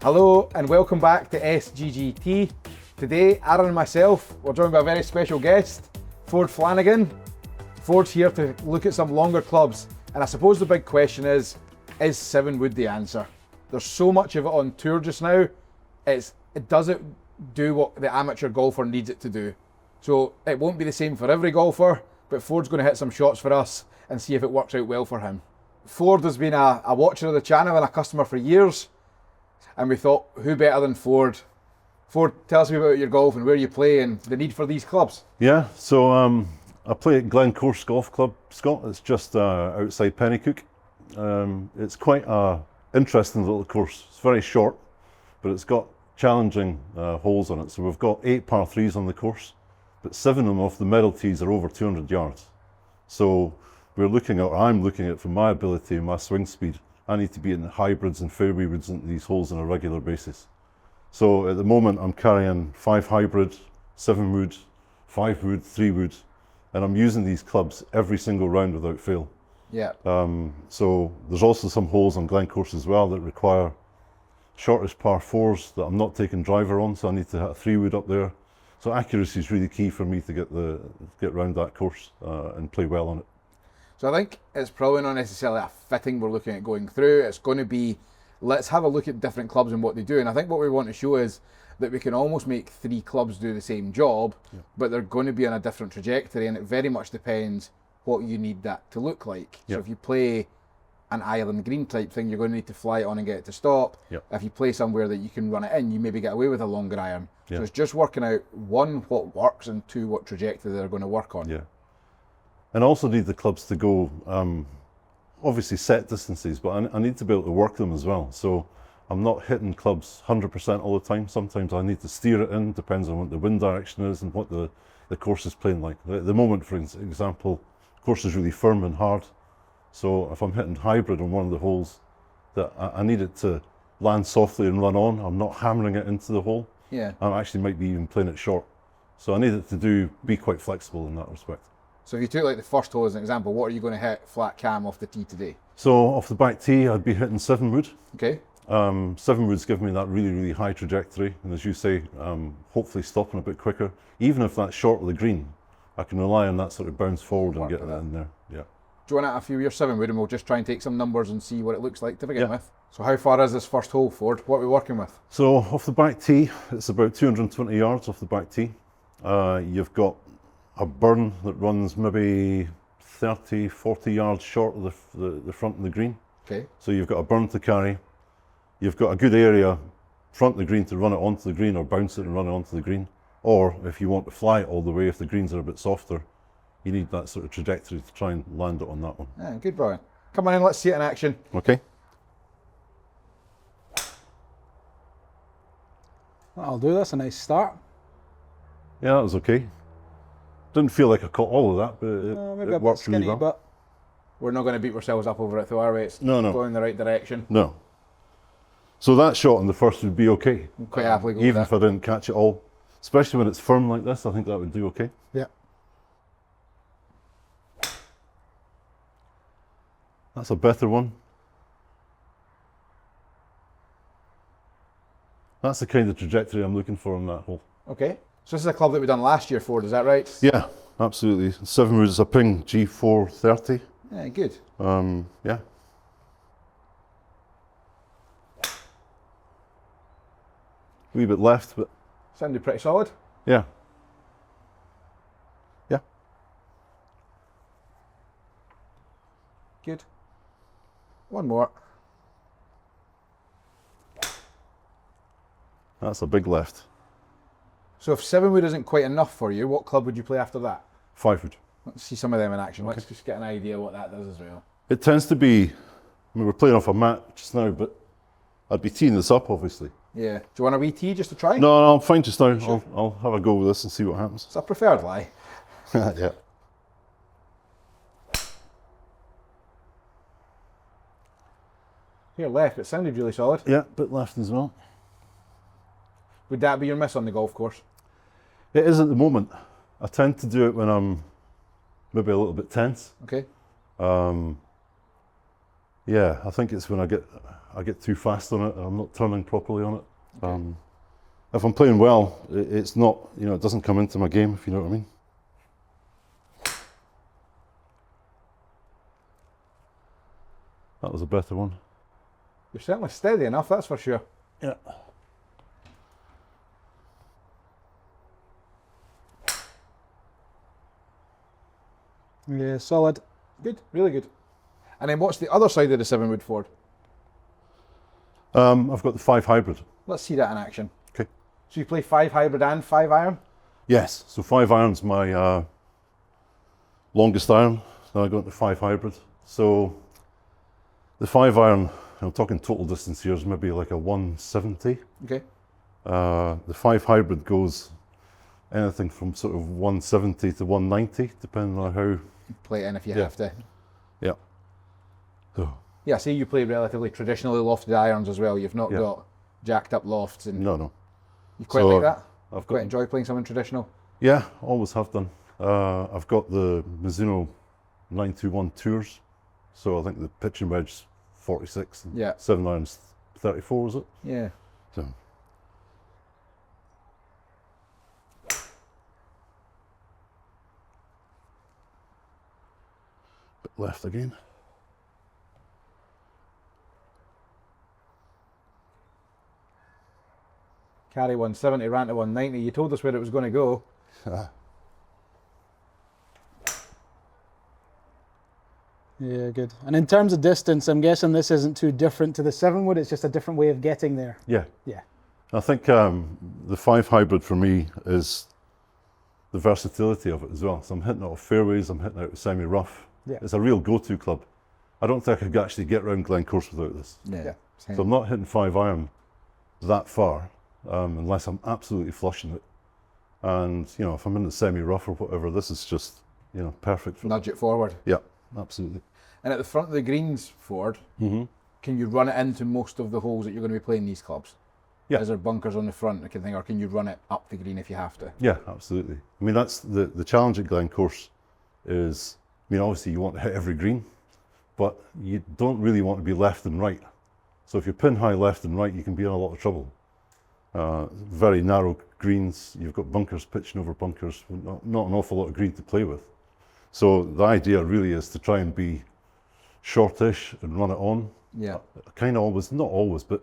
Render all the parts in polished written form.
Hello and welcome back to SGGT. Today, Aaron and myself, we're joined by a very special guest, Ford Flanagan. Ford's here to look at some longer clubs, and I suppose the big question is 7 wood the answer? There's so much of it on tour just now, it doesn't do what the amateur golfer needs it to do. So it won't be the same for every golfer, but Ford's going to hit some shots for us and see if it works out well for him. Ford has been a watcher of the channel and a customer for years, and we thought, who better than Ford? Ford, tell us about your golf and where you play and the need for these clubs. Yeah, so I play at Glencorse Golf Club, Scott. It's just outside Pennycook. It's quite an interesting little course. It's very short, but it's got challenging holes on it. So we've got 8 par 3s on the course, but 7 of them off the middle tees are over 200 yards. So I'm looking at from my ability and my swing speed, I need to be in the hybrids and fairway woods into these holes on a regular basis. So at the moment I'm carrying 5 hybrid, 7 wood, 5 wood, 3 wood, and I'm using these clubs every single round without fail. Yeah. So there's also some holes on Glencorse as well that require shortest par 4s that I'm not taking driver on, so I need to hit a 3 wood up there. So accuracy is really key for me to get around that course and play well on it. So I think it's probably not necessarily a fitting we're looking at going through. It's going to be, let's have a look at different clubs and what they do. And I think what we want to show is that we can almost make 3 clubs do the same job, but they're going to be on a different trajectory, and it very much depends what you need that to look like. So if you play an island green type thing, you're going to need to fly it on and get it to stop. If you play somewhere that you can run it in, you maybe get away with a longer iron. So it's just working out, 1, what works, and 2, what trajectory they're going to work on. Yeah. And I also need the clubs to go, obviously set distances, but I need to be able to work them as well. So I'm not hitting clubs 100% all the time. Sometimes I need to steer it in, depends on what the wind direction is and what the course is playing like. At the moment, for example, the course is really firm and hard. So if I'm hitting hybrid on one of the holes, that I need it to land softly and run on. I'm not hammering it into the hole. Yeah. I actually might be even playing it short. So I need it to be quite flexible in that respect. So if you took like the first hole as an example, what are you going to hit flat cam off the tee today? So off the back tee, I'd be hitting 7 wood. Okay. 7 woods give me that really, really high trajectory. And as you say, hopefully stopping a bit quicker. Even if that's short of the green, I can rely on that sort of bounce forward and get it in there. Yeah. Do you want to have a few your 7 wood, and we'll just try and take some numbers and see what it looks like to begin with? So how far is this first hole, Ford? What are we working with? So off the back tee, it's about 220 yards off the back tee. You've got a burn that runs maybe 30, 40 yards short of the front of the green. Okay. So you've got a burn to carry. You've got a good area front of the green to run it onto the green or bounce it and run it onto the green. Or if you want to fly it all the way, if the greens are a bit softer, you need that sort of trajectory to try and land it on that one. Yeah, good, Brian. Come on in, let's see it in action. Okay. That'll do. That's a nice start. Yeah, that was okay. Didn't feel like I caught all of that, but Maybe it a worked bit skinny, really well. but We're not going to beat ourselves up over it though, are we? It's No. going in the right direction. No. So that shot on the first would be okay. I'm quite happily go with Even that. if I didn't catch it all. Especially when it's firm like this, I think that would do okay. yeah. That's a better one. That's the kind of trajectory I'm looking for on that hole. Okay. So this is a club that we done last year, Ford, is that right? Yeah, absolutely. 7 wood is a ping G430. Yeah, good. Yeah. A wee bit left, but Sounded pretty solid. yeah. Yeah. Good. One more. That's a big left. So if 7 wood isn't quite enough for you, what club would you play after that? 5 wood. Let's see some of them in action. Let's just get an idea what that does as well. It tends to be, I mean, we're playing off a mat just now, but I'd be teeing this up, obviously. Yeah. Do you want a wee tee just to try? No, I'm fine just now. Sure. I'll have a go with this and see what happens. It's a preferred lie. Yeah. Here left, it sounded really solid. Yeah, bit left as well. Would that be your miss on the golf course? It is at the moment. I tend to do it when I'm maybe a little bit tense. Okay. Yeah, I think it's when I get too fast on it and I'm not turning properly on it. Okay. If I'm playing well, it's not, it doesn't come into my game, if you know what I mean. That was a better one. You're certainly steady enough, that's for sure. Yeah. Yeah, solid. Good, really good. And then what's the other side of the 7-wood Ford? I've got the 5 hybrid. Let's see that in action. Okay. So you play 5 hybrid and 5 iron? Yes, so 5 iron's my longest iron. Then I go into 5 hybrid. So the 5 iron, I'm talking total distance here, is maybe like a 170. Okay. The 5 hybrid goes anything from sort of 170 to 190, depending on how. Play it in if you Yeah. have to. Yeah. So, Yeah, see you play relatively traditionally lofted irons as well. You've not Yeah. got jacked up lofts and no. you quite So like that? I've Quite got. enjoy playing something traditional? Yeah, always have done. I've got the Mizuno 921 Tours, so I think the pitching wedge 46 and Yeah. 7 irons 34, is it? Yeah. So. Bit left again. Carry 170, ran to 190. You told us where it was going to go. Yeah, good. And in terms of distance, I'm guessing this isn't too different to the 7-wood. It's just a different way of getting there. Yeah. Yeah. I think the 5 hybrid for me is the versatility of it as well. So I'm hitting out of fairways, I'm hitting out of semi-rough. Yeah. It's a real go-to club. I don't think I could actually get around Glencorse without this. Yeah. So I'm not hitting 5 iron that far unless I'm absolutely flushing it. And if I'm in the semi-rough or whatever, this is just perfect for Nudge it forward. Yeah, absolutely. And at the front of the greens, Ford, can you run it into most of the holes that you're going to be playing these clubs? Yeah. Is there bunkers on the front, or can you run it up the green if you have to? Yeah, absolutely. I mean, that's the challenge at Glencorse is, obviously you want to hit every green, but you don't really want to be left and right. So if you're pin high left and right, you can be in a lot of trouble. Very narrow greens, you've got bunkers pitching over bunkers, not an awful lot of green to play with. So the idea really is to try and be shortish and run it on. Yeah. Kind of always, not always, but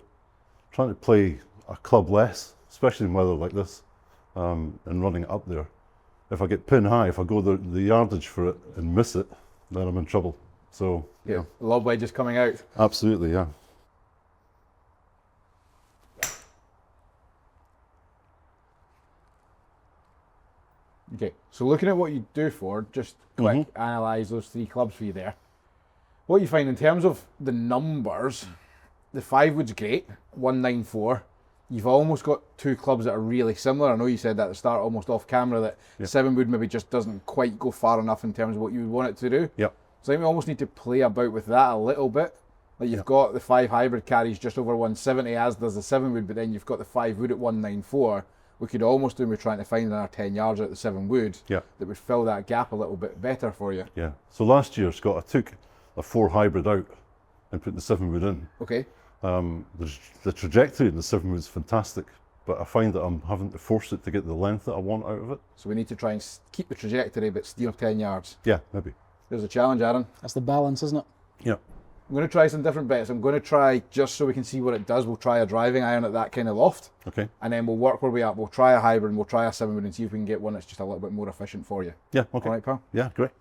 trying to play a club less, especially in weather like this, and running it up there. If I get pin high, if I go the yardage for it and miss it, then I'm in trouble. So Yeah. Lob wedge is coming out. absolutely, yeah. Okay, so looking at what you do, Ford, just quick analyse those 3 clubs for you there. What you find in terms of the numbers, the 5-wood's great, 194. You've almost got 2 clubs that are really similar. I know you said that at the start, almost off camera, that 7-wood maybe just doesn't quite go far enough in terms of what you would want it to do. Yep. So I think we almost need to play about with that a little bit. Like you've got the 5 hybrid carries just over 170, as does the 7-wood, but then you've got the 5-wood at 194. We could almost do, we're trying to find another 10 yards at the 7-wood Yeah. that would fill that gap a little bit better for you. Yeah. So last year, Scott, I took a 4 hybrid out and put the 7-wood in. Okay. The trajectory in the 7-wood is fantastic, but I find that I'm having to force it to get the length that I want out of it. So we need to try and keep the trajectory, but steer 10 yards. Yeah, maybe. There's a challenge, Aaron. That's the balance, isn't it? Yeah. I'm going to try some different bets. I'm going to try, just so we can see what it does, we'll try a driving iron at that kind of loft. Okay. And then we'll work where we are. We'll try a hybrid and we'll try a 7-wood and see if we can get one that's just a little bit more efficient for you. Yeah, okay. All right, pal? Yeah, great.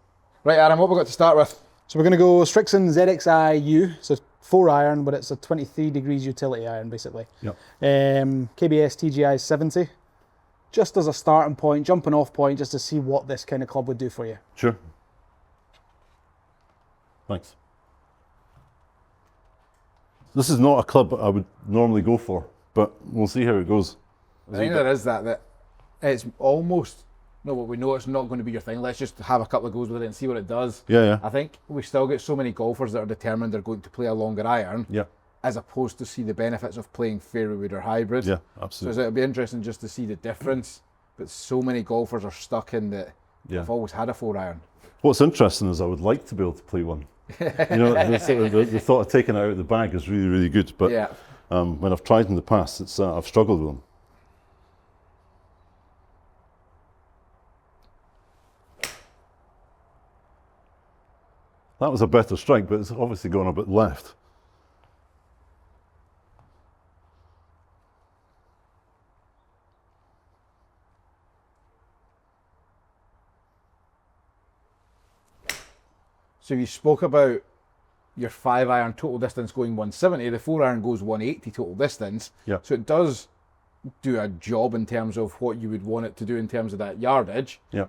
Right, Aaron, what have we got to start with? So we're going to go Srixon ZXiU. So 4 iron, but it's a 23 degrees utility iron, basically. Yep. KBS TGI 70. Just as a starting point, jumping off point, just to see what this kind of club would do for you. Sure. Thanks. This is not a club I would normally go for, but we'll see how it goes. I think there is that it's almost, no, but we know it's not going to be your thing. Let's just have a couple of goes with it and see what it does. Yeah. I think we still get so many golfers that are determined they're going to play a longer iron, Yeah. as opposed to see the benefits of playing fairway wood or hybrid. Yeah, So absolutely. it'll be interesting just to see the difference. But so many golfers are stuck in that Yeah. I've always had a 4 iron. What's interesting is I would like to be able to play one, You know, the thought of taking it out of the bag is really, really good. But Yeah. when I've tried in the past, it's I've struggled with them. That was a better strike, but it's obviously gone a bit left. So you spoke about your 5-iron total distance going 170, the 4-iron goes 180 total distance. Yeah. So it does do a job in terms of what you would want it to do in terms of that yardage. Yeah.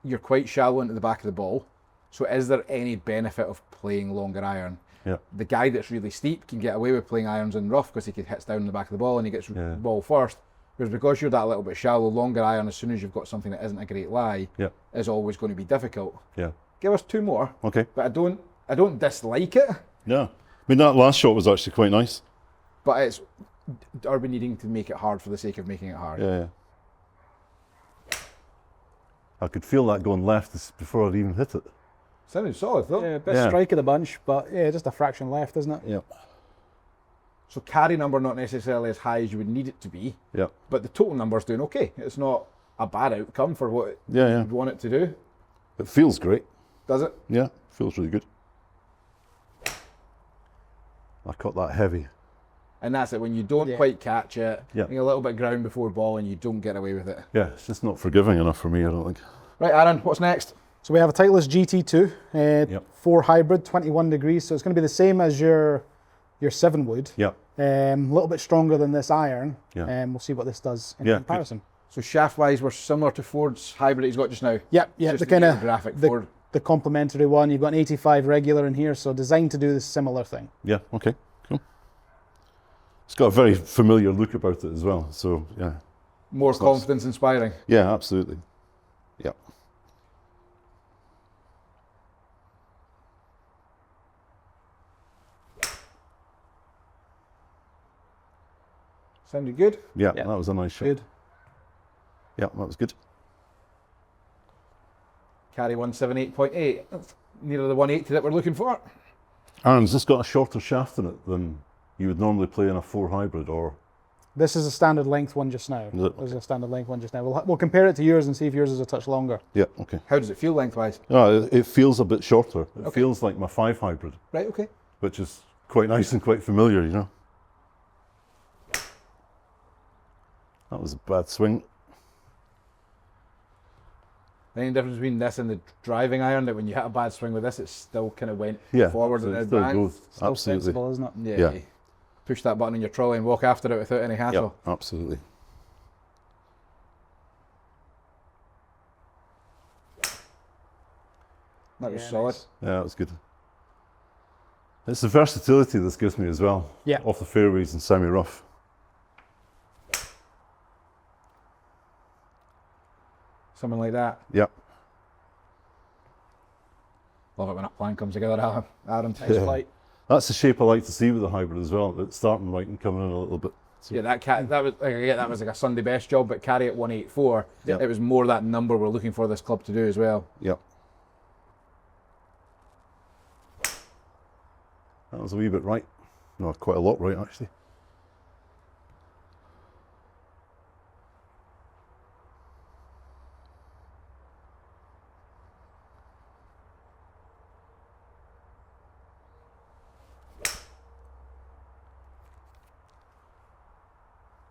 You're quite shallow into the back of the ball. So is there any benefit of playing longer iron? Yeah. The guy that's really steep can get away with playing irons in rough because he hits down in the back of the ball and he gets the ball first. Whereas because you're that little bit shallow, longer iron, as soon as you've got something that isn't a great lie, is always going to be difficult. Yeah. Give us 2 more. Okay. But I don't dislike it. Yeah. I mean, that last shot was actually quite nice. But are we needing to make it hard for the sake of making it hard? Yeah. I could feel that going left before I'd even hit it. Sounded solid though. Yeah, best strike of the bunch, but yeah, just a fraction left, isn't it? Yeah. So carry number not necessarily as high as you would need it to be. Yeah. But the total number's doing okay. It's not a bad outcome for what Yeah. you'd want it to do. It feels great. Does it? Yeah, feels really good. I caught that heavy. And that's it, when you don't quite catch it, Yeah. you're a little bit ground before ball and you don't get away with it. Yeah, it's just not forgiving enough for me, I don't think. Right, Aaron, what's next? So we have a Titleist GT2, 4 hybrid, 21 degrees. So it's going to be the same as your 7 wood. Yeah. A little bit stronger than this iron. Yeah. We'll see what this does in Yeah, comparison. So shaft-wise, we're similar to Ford's hybrid he's got just now. Yep, Just the kind of graphic Ford. the complementary one. You've got an 85 regular in here, so designed to do this similar thing. Yeah, okay, cool. It's got a very familiar look about it as well, so yeah. More confidence inspiring. Yeah, absolutely. Yeah. Sounded good. Yeah, that was a nice shot. Good. Yeah, that was good. Carry 178.8. That's nearer the 180 that we're looking for. Aaron's just got a shorter shaft in it than you would normally play in a 4 hybrid, or? This is a standard length one just now. Is it? This is a standard length one just now. We'll compare it to yours and see if yours is a touch longer. Yeah, okay. How does it feel lengthwise? It feels a bit shorter. It feels like my 5 hybrid, Right, okay. which is quite nice and quite familiar, you know. That was a bad swing. Any difference between this and the driving iron, that when you hit a bad swing with this, it still kind of went forward so and it still advanced? goes. Still Absolutely. sensible, isn't it? Yeah. You push that button on your trolley and walk after it without any hassle. Yeah, absolutely. That was solid. Nice. Yeah, that was good. It's the versatility this gives me as well. Yeah. Off the fairways and semi-rough. Something like that. Yeah. Love it when a plan comes together, Aaron. Nice flight. That's the shape I like to see with the hybrid as well. It's starting right and coming in a little bit. So, Yeah, that was like a Sunday best job, but carry at 184. Yeah. It was more that number we're looking for this club to do as well. yeah. That was a wee bit right. No, quite a lot right actually.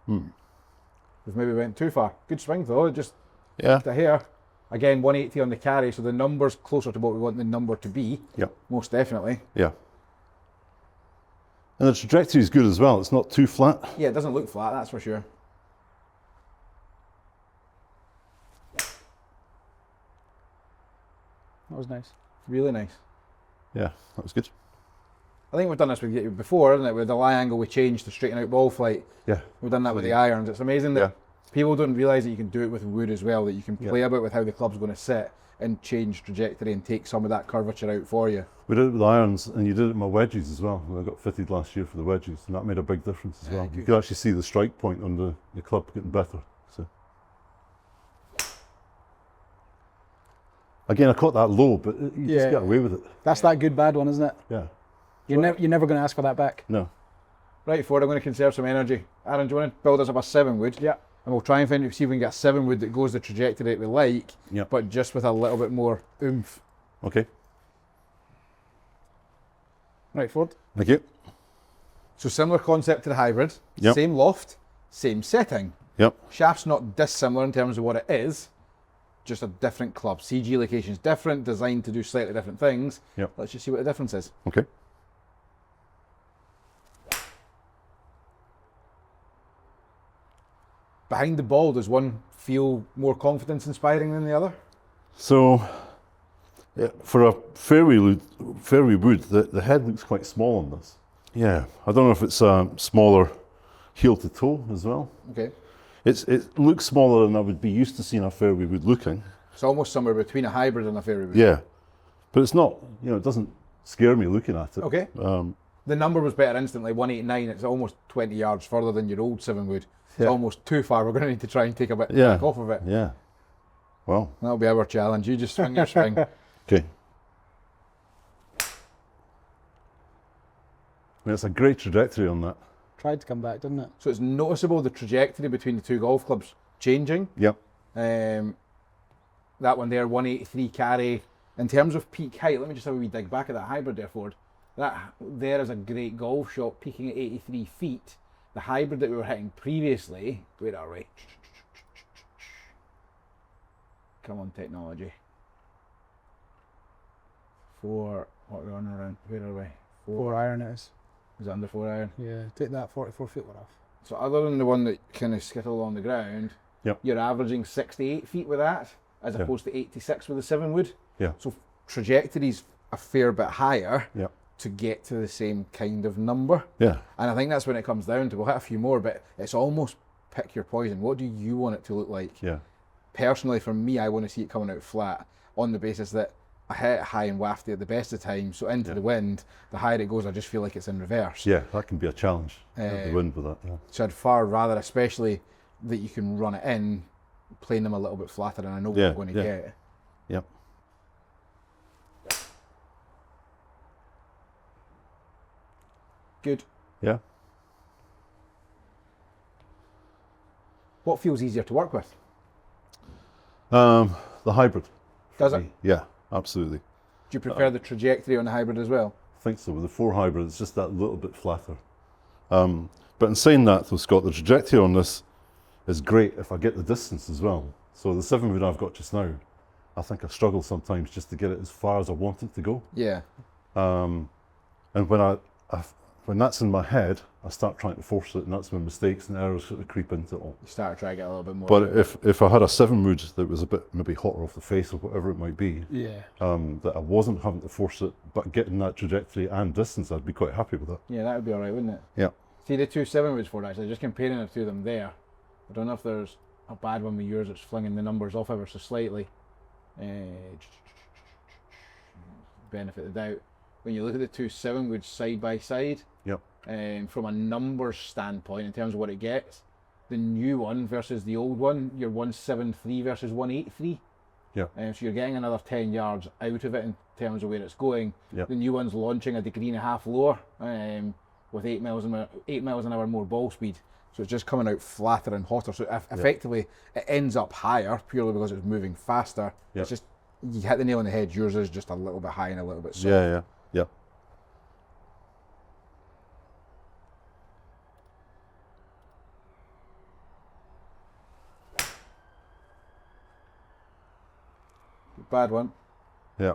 We've maybe went too far. Good swing though, just Yeah. to here. Again, 180 on the carry, so the number's closer to what we want the number to be. Yeah. Most definitely. Yeah. And the trajectory is good as well. It's not too flat. Yeah, it doesn't look flat, that's for sure. That was nice. Really nice. Yeah, that was good. I think we've done this with you before, isn't it? With the lie angle we changed to straighten out ball flight. Yeah. We've done that with the irons. It's amazing that Yeah. people don't realise that you can do it with wood as well, that you can play about with how the club's going to sit and change trajectory and take some of that curvature out for you. We did it with irons, and you did it with my wedges as well. I got fitted last year for the wedges, and that made a big difference as well. You good. could actually see the strike point on the club getting better. So Again, I caught that low, but you just get away with it. That's that good bad one, isn't it? Yeah. You're never going to ask for that back. No. Right, Ford, I'm going to conserve some energy. Aaron, do you want to build us up a 7-wood? Yeah. And we'll try and see if we can get a 7-wood that goes the trajectory that we like, Yep. but just with a little bit more oomph. Okay. Right, Ford. Thank you. So similar concept to the hybrid. Yep. Same loft, same setting. Yep. Shaft's not dissimilar in terms of what it is, just a different club. CG location's different, designed to do slightly different things. Yep. Let's just see what the difference is. Okay. Behind the ball, does one feel more confidence inspiring than the other? So, for a fairway wood, the head looks quite small on this. Yeah, I don't know if it's smaller heel to toe as well. Okay. It looks smaller than I would be used to seeing a fairway wood looking. It's almost somewhere between a hybrid and a fairway wood. Yeah, but it's not, it doesn't scare me looking at it. Okay. The number was better instantly, 189. It's almost 20 yards further than your old 7-wood. It's almost too far. We're going to need to try and take a bit back off of it. Yeah. Well. That'll be our challenge. You just swing your swing. Okay. It's a great trajectory on that. Tried to come back, didn't it? So it's noticeable the trajectory between the two golf clubs changing. Yep. That one there, 183 carry. In terms of peak height, let me just have a wee dig back at that hybrid there, Ford. That there is a great golf shot peaking at 83 feet. The hybrid that we were hitting previously, where are we? Come on, technology. What are we on around? Where are we? 4 iron it is. Is it under 4 iron? Yeah, take that 44-foot one off. So other than the one that kind of skittle along the ground, you're averaging 68 feet with that, as opposed to 86 with the 7-wood. Yeah. So trajectory's a fair bit higher Yep. to get to the same kind of number. Yeah. And I think that's when it comes down to, we'll hit a few more, but it's almost pick your poison. What do you want it to look like? Yeah. Personally, for me, I want to see it coming out flat on the basis that I hit it high and wafty at the best of times, so into the wind, the higher it goes, I just feel like it's in reverse. Yeah, that can be a challenge. The wind with that. Yeah. So I'd far rather, especially that you can run it in, playing them a little bit flatter, and I know what I'm going to get. Yep. Good. Yeah. What feels easier to work with? The hybrid. Does it? Yeah, absolutely. Do you prefer the trajectory on the hybrid as well? I think so. With the 4 hybrid, it's just that little bit flatter. But in saying that, though, Scott, the trajectory on this is great if I get the distance as well. So the 7-wood I've got just now, I think I struggle sometimes just to get it as far as I want it to go. Yeah. And when that's in my head, I start trying to force it, and that's when mistakes and errors sort of creep into it all. You start to try to get a little bit more. But if I had a 7-wood that was a bit maybe hotter off the face or whatever it might be, that I wasn't having to force it, but getting that trajectory and distance, I'd be quite happy with that. Yeah, that would be all right, wouldn't it? Yeah. See the two 7-woods for actually, just comparing the two of them there. I don't know if there's a bad one with yours that's flinging the numbers off ever so slightly. Benefit of the doubt. When you look at the two 7-woods side by side, from a numbers standpoint, in terms of what it gets, the new one versus the old one, you're 173 versus 183. Yeah. So you're getting another 10 yards out of it in terms of where it's going. Yep. The new one's launching a degree and a half lower, with 8 miles an hour more ball speed. So it's just coming out flatter and hotter. So effectively, it ends up higher purely because it's moving faster. Yep. It's just, you hit the nail on the head. Yours is just a little bit high and a little bit soft. Yeah. Bad one. Yeah.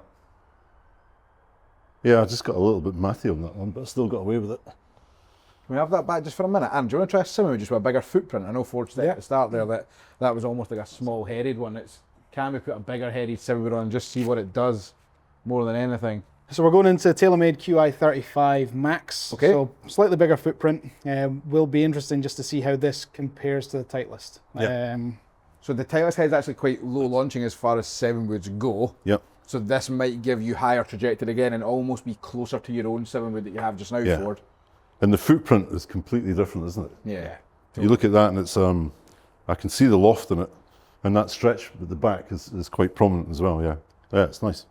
Yeah, I just got a little bit matty on that one, but I still got away with it. Can we have that back just for a minute? Anne, do you want to try a 7-wood just with a bigger footprint? I know Ford said at the start there that was almost like a small headed one. Can we put a bigger headed 7-wood on and just see what it does more than anything? So we're going into Taylormade QI35 Max. Okay. So slightly bigger footprint. Will be interesting just to see how this compares to the Titleist. Yeah. So the Titleist head's actually quite low launching as far as 7-woods go. Yep. So this might give you higher trajectory again and almost be closer to your own 7-wood that you have just now, Ford. And the footprint is completely different, isn't it? Yeah. You look at that and it's, I can see the loft in it, and that stretch at the back is quite prominent as well, yeah. Yeah, it's nice.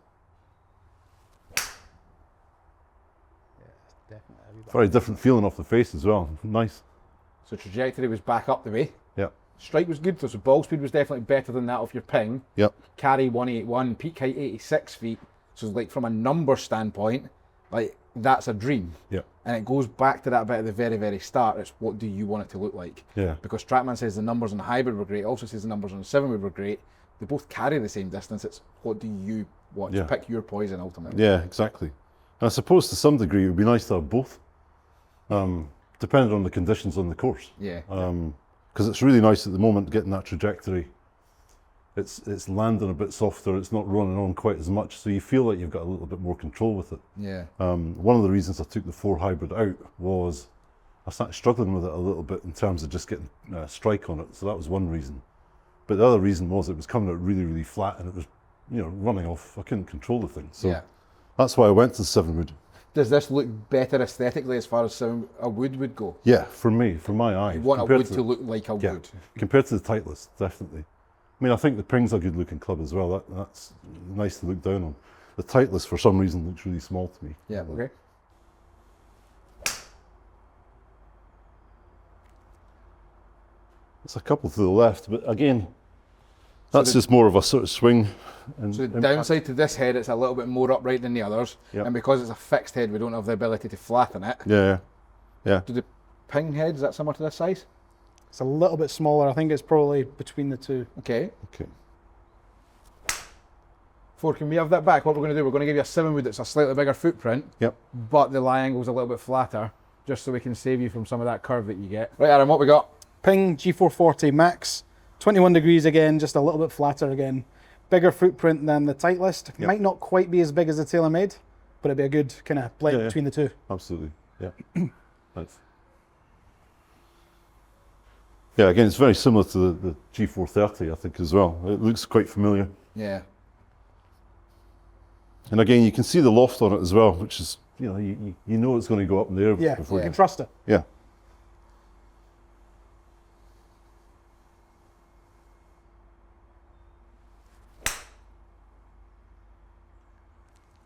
Definitely. Very different feeling off the face as well. Nice. So trajectory was back up the way. Yeah. Strike was good, so ball speed was definitely better than that of your ping. Yep. Carry 181, peak height 86 feet. So like from a number standpoint, like that's a dream. Yeah. And it goes back to that bit at the very, very start. It's what do you want it to look like? Yeah. Because Trackman says the numbers on the hybrid were great, also says the numbers on the 7-wood were great. They both carry the same distance. It's what do you want? Yeah. Pick your poison ultimately. Yeah, exactly. And I suppose to some degree it would be nice to have both, depending on the conditions on the course. Yeah. Because it's really nice at the moment getting that trajectory. It's landing a bit softer, it's not running on quite as much, so you feel like you've got a little bit more control with it. Yeah. One of the reasons I took the 4 hybrid out was I started struggling with it a little bit in terms of just getting strike on it, so that was one reason. But the other reason was it was coming out really, really flat and it was, running off. I couldn't control the thing, so that's why I went to the 7-wood. Does this look better aesthetically as far as a wood would go? Yeah, for me, for my eye. You want a wood to look like a wood. Compared to the Titleist, definitely. I mean, I think the Ping's a good looking club as well. That's nice to look down on. The Titleist, for some reason, looks really small to me. Yeah, okay. It's a couple to the left, but again, that's just more of a sort of swing. So the downside to this head, it's a little bit more upright than the others, and because it's a fixed head, we don't have the ability to flatten it. Yeah. Do the Ping head, is that similar to this size? It's a little bit smaller. I think it's probably between the two. Okay. Okay. Ford, can we have that back? What we're going to do, we're going to give you a 7-wood that's a slightly bigger footprint, Yep. but the lie angle's a little bit flatter, just so we can save you from some of that curve that you get. Right, Aaron, what we got? Ping G440 Max, 21 degrees again, just a little bit flatter again. Bigger footprint than the Titleist. Yep. Might not quite be as big as the Taylormade, but it'd be a good kind of blend between the two. Absolutely. Yeah. Nice. Yeah, again, it's very similar to the G430, I think, as well. It looks quite familiar. Yeah. And again, you can see the loft on it as well, which is, you know it's going to go up in the air before you can trust it. Yeah.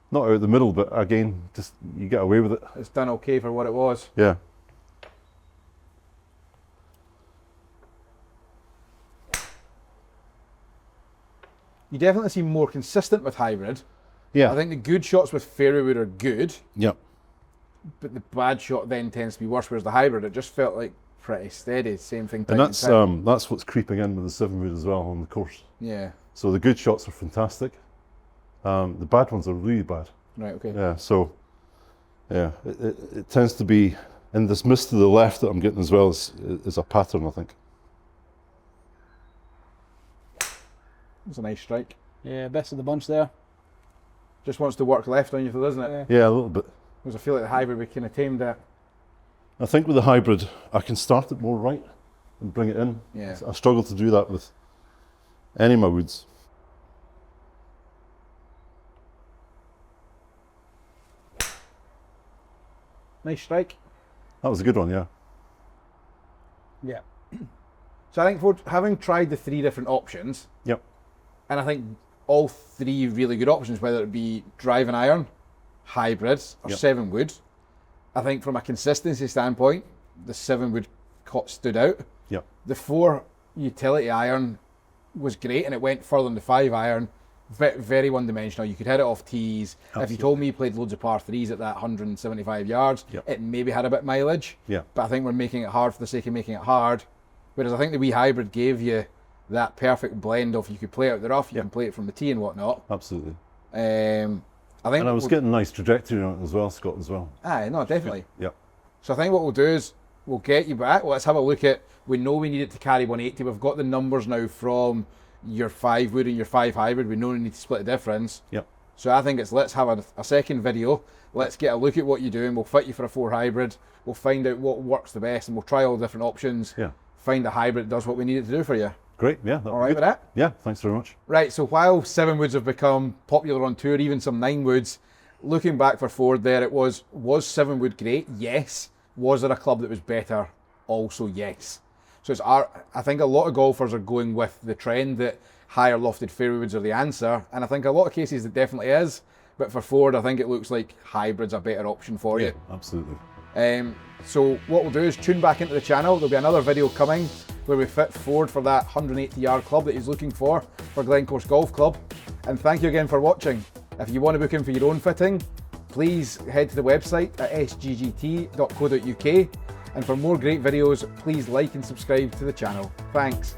Not out the middle, but again, just you get away with it. It's done okay for what it was. Yeah. You definitely seem more consistent with hybrid. Yeah. I think the good shots with fairway wood are good, Yep. but the bad shot then tends to be worse, whereas the hybrid, it just felt like pretty steady, same thing. And that's what's creeping in with the 7-wood as well on the course. Yeah. So the good shots are fantastic. The bad ones are really bad. Right, okay. Yeah, so it tends to be, and this miss to the left that I'm getting as well is a pattern, I think. It's a nice strike. Yeah, best of the bunch there. Just wants to work left on you, doesn't it? Yeah, a little bit. Because I feel like the hybrid we kind of tamed that. I think with the hybrid, I can start it more right and bring it in. Yeah. I struggle to do that with any of my woods. Nice strike. That was a good one, yeah. Yeah. So I think for having tried the 3 different options, Yep. and I think all 3 really good options, whether it be drive and iron, hybrids, or Yep. 7-wood, I think from a consistency standpoint, the 7-wood stood out. Yep. The 4 utility iron was great, and it went further than the 5 iron. Very one-dimensional. You could hit it off tees. Absolutely. If you told me you played loads of par 3s at that 175 yards, Yep. it maybe had a bit mileage. Yeah. But I think we're making it hard for the sake of making it hard. Whereas I think the wee hybrid gave you that perfect blend of you could play out the rough, you can play it from the tee and whatnot. Absolutely. I think And I was getting nice trajectory on it as well, Scott, as well. Aye, no, definitely. Yep. So I think what we'll do is we'll get you back. Let's have a look at. We know we need it to carry 180. We've got the numbers now from your 5-wood and your 5 hybrid. We know we need to split the difference. Yep. So I think let's have a second video. Let's get a look at what you're doing. We'll fit you for a 4 hybrid. We'll find out what works the best, and we'll try all the different options. Yeah. Find a hybrid that does what we need it to do for you. Great, yeah. All right with that? Yeah, thanks very much. Right, so while 7-woods have become popular on tour, even some 9-woods, looking back for Ford there, it was 7-wood great? Yes. Was there a club that was better? Also yes. So I think a lot of golfers are going with the trend that higher lofted fairways are the answer, and I think a lot of cases it definitely is, but for Ford I think it looks like hybrid's a better option for you. Absolutely. So what we'll do is tune back into the channel. There'll be another video coming where we fit Ford for that 180 yard club that he's looking for Glencorse Golf Club. And thank you again for watching. If you want to book in for your own fitting, please head to the website at sggt.co.uk. And for more great videos, please like and subscribe to the channel. Thanks.